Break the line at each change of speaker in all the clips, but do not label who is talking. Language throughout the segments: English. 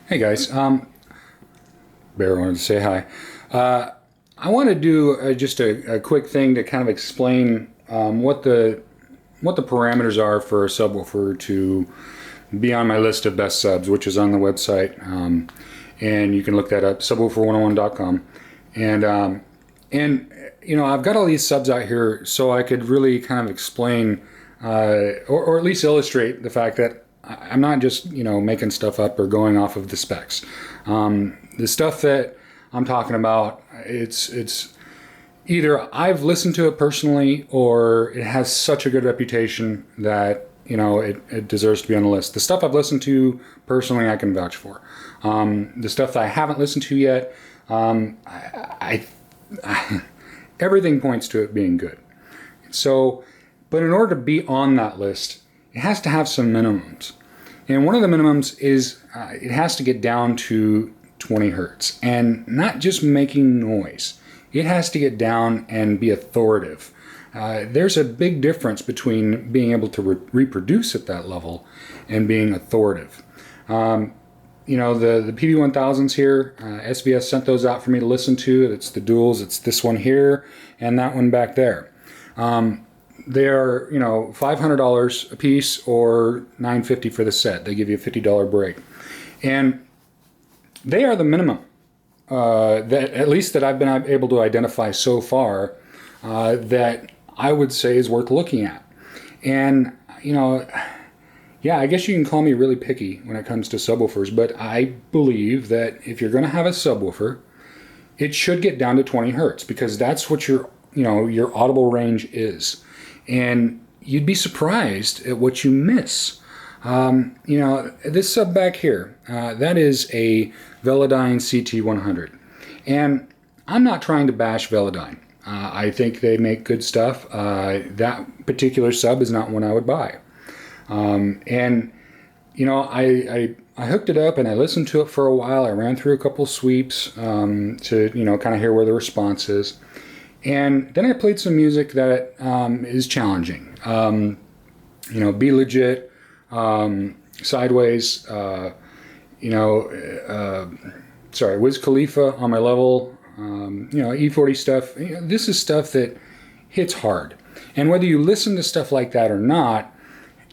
Hey guys, Bear wanted to say hi. I want to do just a quick thing to kind of explain what the parameters are for a subwoofer to be on my list of best subs, which is on the website, and you can look that up, subwoofer101.com. And you know, I've got all these subs out here so I could really kind of explain or at least illustrate the fact that I'm not just, you know, making stuff up or going off of the specs. The stuff that I'm talking about, it's either I've listened to it personally or it has such a good reputation that, you know, it deserves to be on the list. The stuff I've listened to personally, I can vouch for. The stuff that I haven't listened to yet, everything points to it being good. So, but in order to be on that list, it has to have some minimums. And one of the minimums is it has to get down to 20 hertz and not just making noise. It has to get down and be authoritative. There's a big difference between being able to reproduce at that level and being authoritative. You know, the PB1000s here, SVS sent those out for me to listen to. It's the duals. It's this one here and that one back there. They are, you know, $500 a piece or $950 for the set. They give you a $50 break. And they are the minimum that at least that I've been able to identify so far that I would say is worth looking at. And, you know, yeah, I guess you can call me really picky when it comes to subwoofers, but I believe that if you're going to have a subwoofer, it should get down to 20 hertz because that's what your audible range is. And you'd be surprised at what you miss. You know, this sub back here, that is a Velodyne CT100. And I'm not trying to bash Velodyne. I think they make good stuff. That particular sub is not one I would buy. And, you know, I hooked it up and I listened to it for a while. I ran through a couple sweeps to, you know, kind of hear where the response is. And then I played some music that is challenging. You know, Be Legit, Sideways, Wiz Khalifa on my level, you know, E40 stuff. You know, this is stuff that hits hard. And whether you listen to stuff like that or not,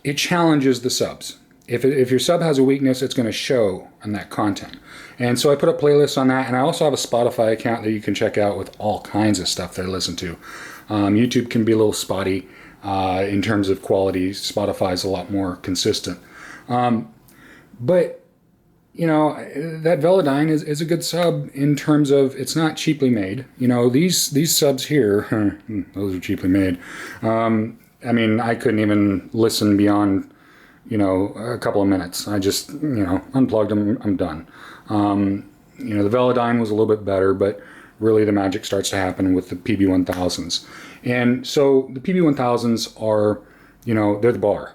it challenges the subs. If your sub has a weakness, it's going to show on that content. And so I put up playlists on that, and I also have a Spotify account that you can check out with all kinds of stuff that I listen to. YouTube can be a little spotty in terms of quality. Spotify is a lot more consistent. But, you know, that Velodyne is a good sub in terms of it's not cheaply made. You know, these subs here, those are cheaply made. I mean, I couldn't even listen beyond, you know, a couple of minutes. I just, you know, unplugged them, I'm done. You know, the Velodyne was a little bit better, but really the magic starts to happen with the PB1000s. And so the PB1000s are, you know, they're the bar.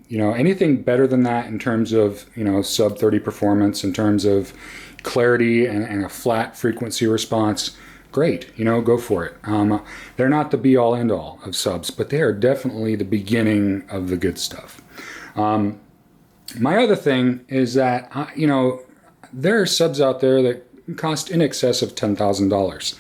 You know, anything better than that in terms of, you know, sub 30 performance, in terms of clarity and a flat frequency response, great, you know, go for it. They're not the be-all, end-all of subs, but they are definitely the beginning of the good stuff. My other thing is that, you know, there are subs out there that cost in excess of $10,000.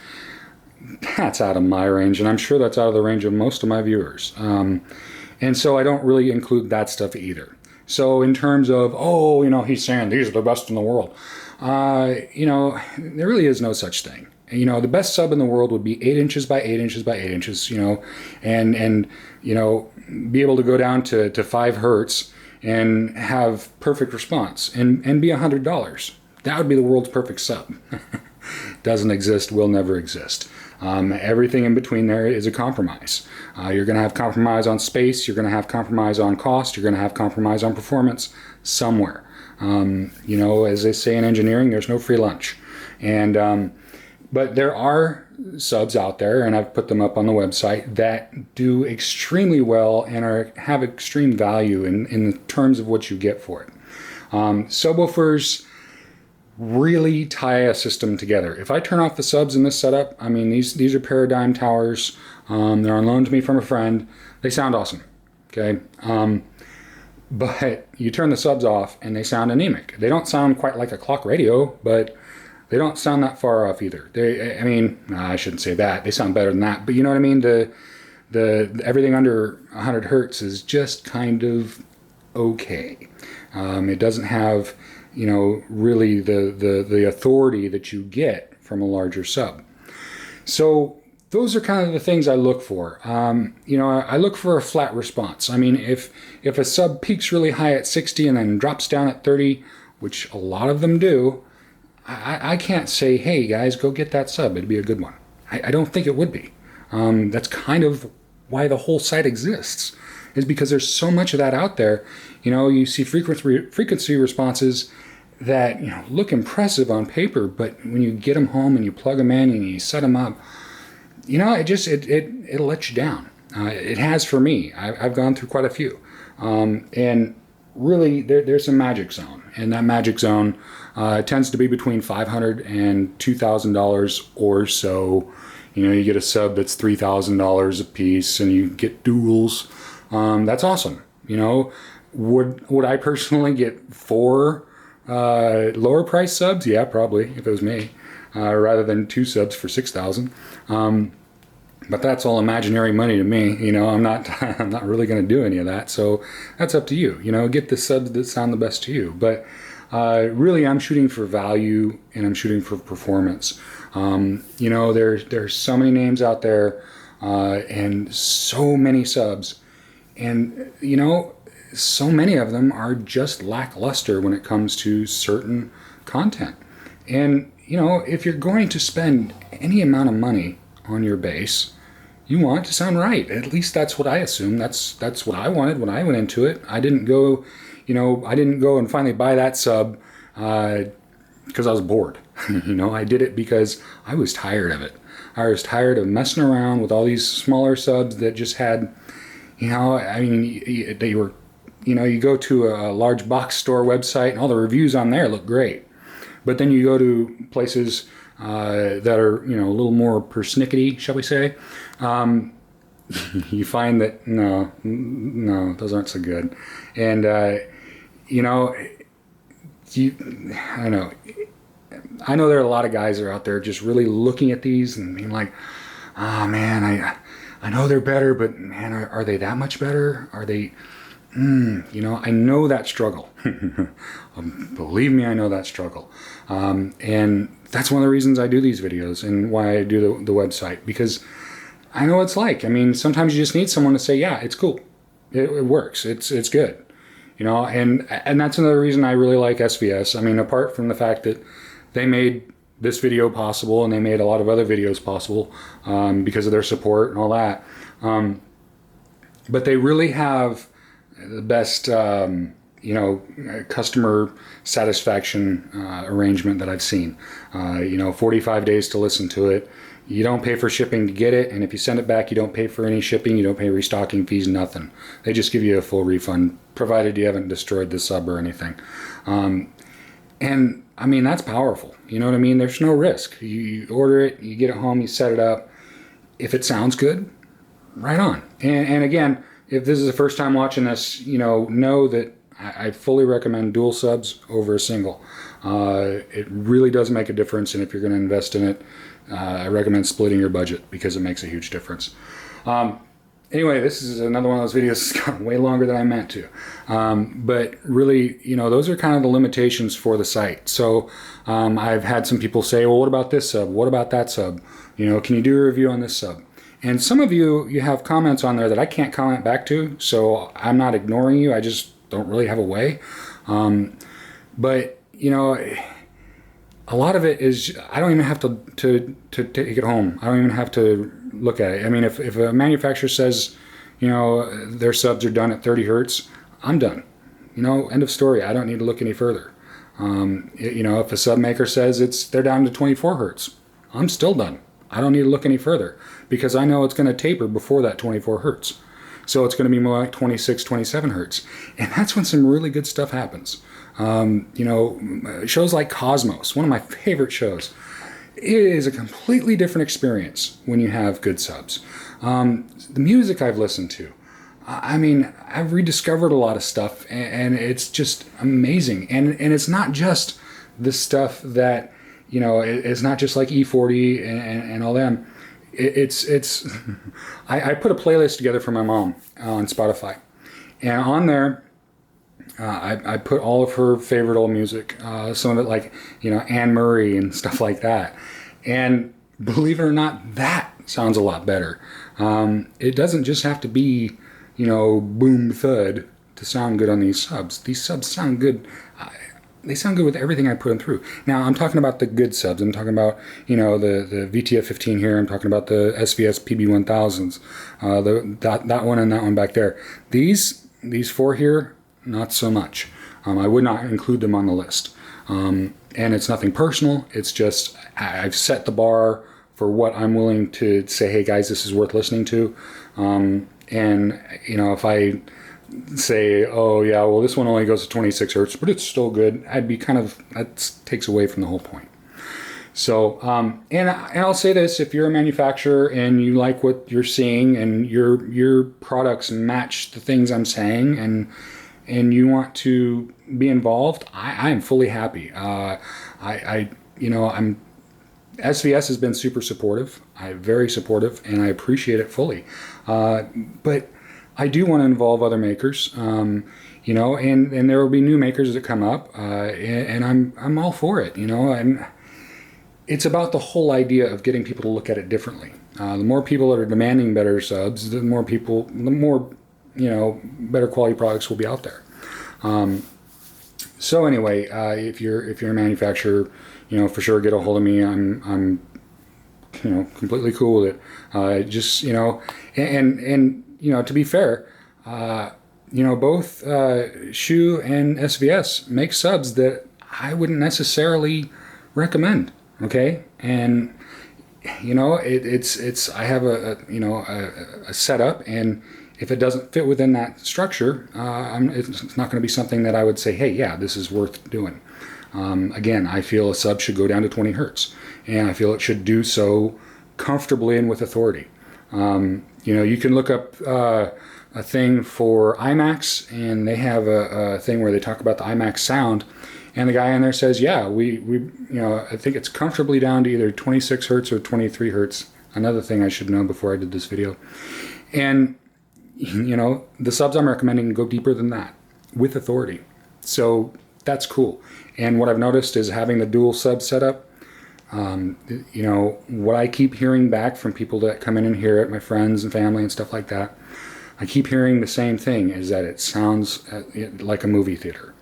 That's out of my range, and I'm sure that's out of the range of most of my viewers. And so I don't really include that stuff either. So in terms of, oh, you know, he's saying these are the best in the world, you know, there really is no such thing. You know, the best sub in the world would be 8 inches by 8 inches by 8 inches, you know, and you know, be able to go down to 5 hertz and have perfect response and be $100. That would be the world's perfect sub. Doesn't exist, will never exist. Everything in between there is a compromise. You're going to have compromise on space, you're going to have compromise on cost, you're going to have compromise on performance somewhere. You know, as they say in engineering, there's no free lunch. And but there are subs out there, and I've put them up on the website, that do extremely well and have extreme value in terms of what you get for it. Subwoofers really tie a system together. If I turn off the subs in this setup, I mean, these are Paradigm towers. They're on loan to me from a friend. They sound awesome. Okay. but you turn the subs off and they sound anemic. They don't sound quite like a clock radio, but they don't sound that far off either. I mean, no, I shouldn't say that. They sound better than that. But you know what I mean? The everything under 100 hertz is just kind of okay. It doesn't have, really the authority that you get from a larger sub. So those are kind of the things I look for. I look for a flat response. I mean, if a sub peaks really high at 60 and then drops down at 30, which a lot of them do, I can't say, hey guys, go get that sub. It'd be a good one. I don't think it would be. That's kind of why the whole site exists, is because there's so much of that out there. You see frequency responses that look impressive on paper, but when you get them home and you plug them in and you set them up, it lets you down. It has for me. I've gone through quite a few, and really there's a magic zone, and that magic zone tends to be between $500 and $2,000 or so. You get a sub that's $3,000 a piece, and you get duals. That's awesome. Would I personally get 4 lower price subs? Yeah, probably, if it was me, rather than 2 subs for $6,000. But that's all imaginary money to me. I'm not really going to do any of that. So that's up to you. Get the subs that sound the best to you. But really, I'm shooting for value and I'm shooting for performance. There's so many names out there and so many subs, and so many of them are just lackluster when it comes to certain content. And if you're going to spend any amount of money on your bass, you want it to sound right. At least that's what I assume. That's what I wanted when I went into it. I didn't go and finally buy that sub because I was bored. I did it because I was tired of it. I was tired of messing around with all these smaller subs that just had, they were, you go to a large box store website and all the reviews on there look great. But then you go to places that are, a little more persnickety, shall we say, you find that, no, those aren't so good. And, I know there are a lot of guys that are out there just really looking at these and being like, oh man, I know they're better, but man, are they that much better? Are they, I know that struggle. Believe me, I know that struggle. And that's one of the reasons I do these videos and why I do the website, because I know what it's like. I mean, sometimes you just need someone to say, yeah, it's cool. It works. It's good. And that's another reason I really like SVS. I mean, apart from the fact that they made this video possible and they made a lot of other videos possible because of their support and all that. But they really have the best, customer satisfaction arrangement that I've seen. 45 days to listen to it. You don't pay for shipping to get it, and if you send it back, you don't pay for any shipping, you don't pay restocking fees, nothing. They just give you a full refund, provided you haven't destroyed the sub or anything. And I mean, that's powerful. You know what I mean? There's no risk. You order it, you get it home, you set it up. If it sounds good, right on. And again, if this is the first time watching this, know that I fully recommend dual subs over a single. It really does make a difference, and if you're going to invest in it, I recommend splitting your budget because it makes a huge difference. Anyway, this is another one of those videos that's gone way longer than I meant to. But really, those are kind of the limitations for the site. So I've had some people say, well, what about this sub? What about that sub? Can you do a review on this sub? And some of you have comments on there that I can't comment back to, so I'm not ignoring you. I just don't really have a way. But, a lot of it is, I don't even have to take it home. I don't even have to look at it. I mean, if a manufacturer says, their subs are done at 30 hertz, I'm done. End of story. I don't need to look any further. If a sub maker says they're down to 24 hertz, I'm still done. I don't need to look any further because I know it's going to taper before that 24 hertz. So it's going to be more like 26, 27 hertz. And that's when some really good stuff happens. Shows like Cosmos, one of my favorite shows. It is a completely different experience when you have good subs. The music I've listened to, I mean, I've rediscovered a lot of stuff, and it's just amazing. And it's not just the stuff that, you know, it's not just like E40 and all them. It's I put a playlist together for my mom on Spotify, and on there I put all of her favorite old music, some of it like, you know, Anne Murray and stuff like that. And believe it or not, that sounds a lot better. It doesn't just have to be, you know, boom thud to sound good on these subs. These subs sound good. They sound good with everything I put them through. Now, I'm talking about the good subs. I'm talking about, you know, the VTF-15 here. I'm talking about the SVS PB1000s, that one and that one back there. These four here, not so much. I would not include them on the list. And it's nothing personal. It's just I've set the bar for what I'm willing to say, hey guys, this is worth listening to. And, you know, if I say, oh yeah, well this one only goes to 26 hertz, but it's still good, I'd be kind of, that takes away from the whole point. So, and I'll say this, if you're a manufacturer and you like what you're seeing and your products match the things I'm saying and you want to be involved, I am fully happy. You know, SVS has been super supportive. I'm very supportive, and I appreciate it fully. But I do want to involve other makers, you know, and there will be new makers that come up, and I'm all for it, you know. And it's about the whole idea of getting people to look at it differently. The more people that are demanding better subs, the more, you know, better quality products will be out there. So anyway, if you're a manufacturer, you know, for sure get a hold of me. I'm you know, completely cool with it. Just, you know, and you know, to be fair, you know, both Shu and SVS make subs that I wouldn't necessarily recommend. Okay, and you know, it's I have a setup, and if it doesn't fit within that structure, it's not going to be something that I would say, hey, yeah, this is worth doing. Again, I feel a sub should go down to 20 hertz, and I feel it should do so comfortably and with authority. You know, you can look up a thing for IMAX, and they have a thing where they talk about the IMAX sound, and the guy in there says, yeah, we you know, I think it's comfortably down to either 26 hertz or 23 hertz. Another thing I should know before I did this video. And, you know, the subs I'm recommending go deeper than that with authority. So that's cool. And what I've noticed is having the dual sub setup, you know, what I keep hearing back from people that come in and hear it, my friends and family and stuff like that, I keep hearing the same thing, is that it sounds like a movie theater,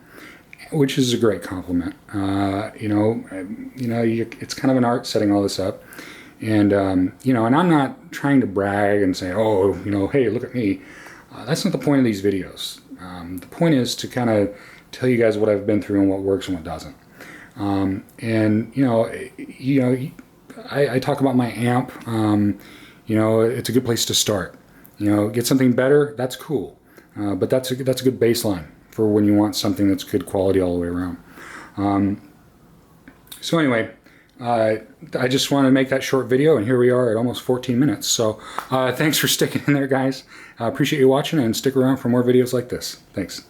which is a great compliment. You know, it's kind of an art setting all this up. And, you know, and I'm not trying to brag and say, oh, you know, hey, look at me. That's not the point of these videos. The point is to kind of tell you guys what I've been through and what works and what doesn't. And, you know, I talk about my amp. You know, it's a good place to start. You know, get something better, that's cool. But that's a good baseline for when you want something that's good quality all the way around. So anyway, I just want to make that short video, and here we are at almost 14 minutes. So thanks for sticking in there, guys. I appreciate you watching, and stick around for more videos like this. Thanks.